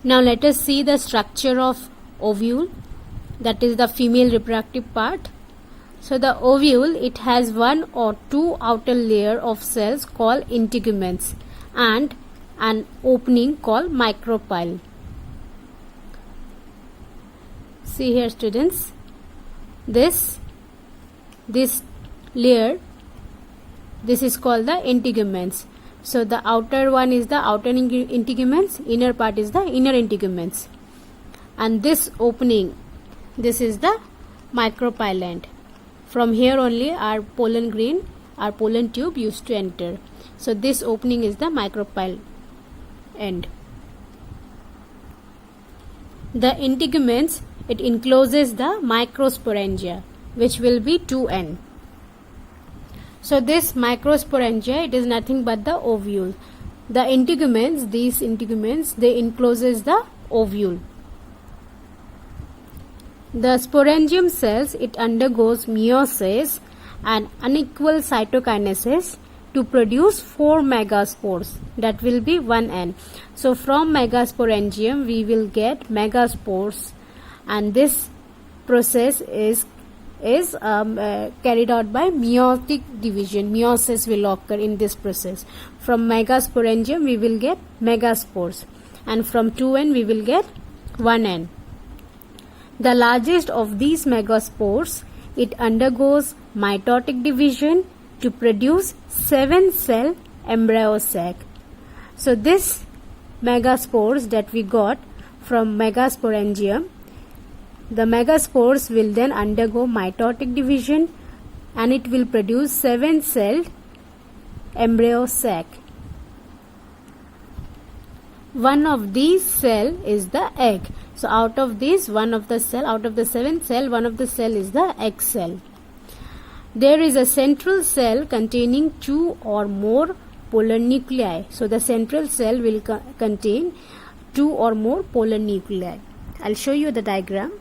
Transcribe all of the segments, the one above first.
Now let us see the structure of ovule, that is the female reproductive part. So the ovule, it has one or two outer layer of cells called integuments and an opening called micropyle. See here students, this layer, this is called the integuments. So the outer one is the outer integuments, inner part is the inner integuments, and this opening, this is the micropyle end. From here only our pollen grain, our pollen tube used to enter. So this opening is the micropyle end. The integuments, it encloses the microsporangia, which will be 2n. So this microsporangia, it is nothing but the ovule. The integuments, these integuments, they encloses the ovule. The sporangium cells, it undergoes meiosis and unequal cytokinesis to produce 4 megaspores, that will be 1n. So from megasporangium we will get megaspores, and this process is carried out by meiotic division. Meiosis will occur in this process. From megasporangium we will get megaspores, and from 2n we will get 1n. The largest of these megaspores, it undergoes mitotic division to produce 7-cell embryo sac. So this megaspores that we got from megasporangium, the megaspores will then undergo mitotic division and it will produce 7-celled embryo sac. One of these cell is the egg. So out of this, one of the cell, out of the 7 cell, one of the cell is the egg cell. There is a central cell containing 2 or more polar nuclei. So the central cell will contain 2 or more polar nuclei. I'll show you the diagram.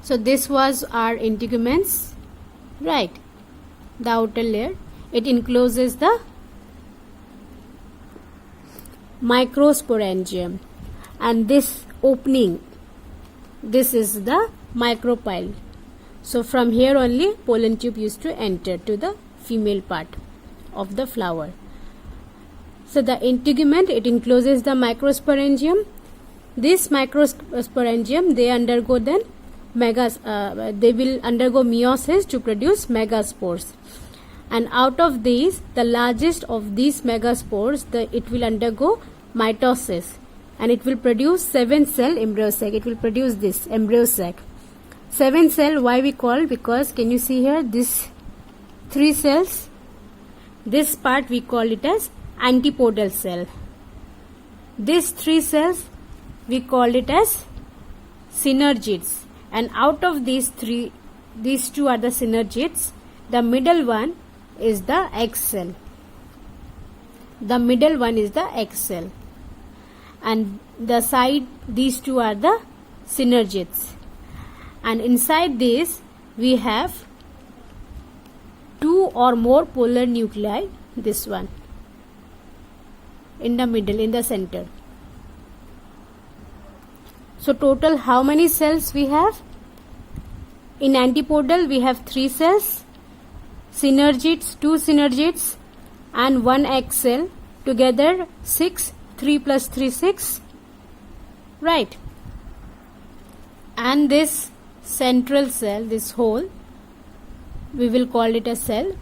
So this was our integuments, right? The outer layer, it encloses the microsporangium, and this opening, this is the micropyle. So from here only pollen tube used to enter to the female part of the flower. So the integument, it encloses the microsporangium. This microsporangium, they undergo then they will undergo meiosis to produce megaspores, and out of these, the largest of these megaspores, it will undergo mitosis and it will produce 7-cell embryo sac. It will produce this embryo sac. 7 cell, why we call? Because can you see here, this 3 cells, this part we call it as antipodal cell. This 3 cells we call it as synergids, and out of these 3, these 2 are the synergids. The middle one is the egg cell. The middle one is the egg cell, and the side, these 2 are the synergids, and inside this we have 2 or more polar nuclei, this one in the middle, in the center. So total how many cells we have? In antipodal we have 3 cells, synergids, 2 synergids and 1 egg cell, together 6, 3 plus 3, 6, right? And this central cell, this whole, we will call it a cell,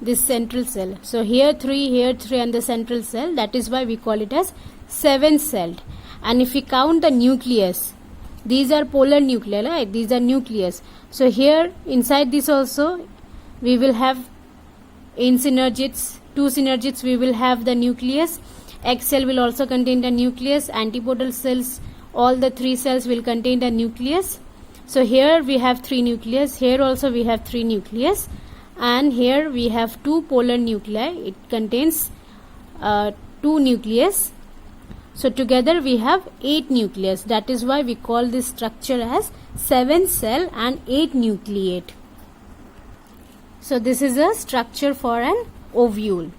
this central cell. So here 3 and the central cell, that is why we call it as 7-celled. And if we count the nucleus, these are polar nuclei, right? These are nucleus. So here inside this also we will have, in synergids, 2 synergids, we will have the nucleus. Egg cell will also contain the nucleus. Antipodal cells, all the 3 cells will contain the nucleus. So here we have 3 nucleus, here also we have 3 nucleus, and here we have 2 polar nuclei. It contains 2 nucleus. So together we have 8 nucleus. That is why we call this structure as 7-cell and 8 nucleate. So this is a structure for an ovule.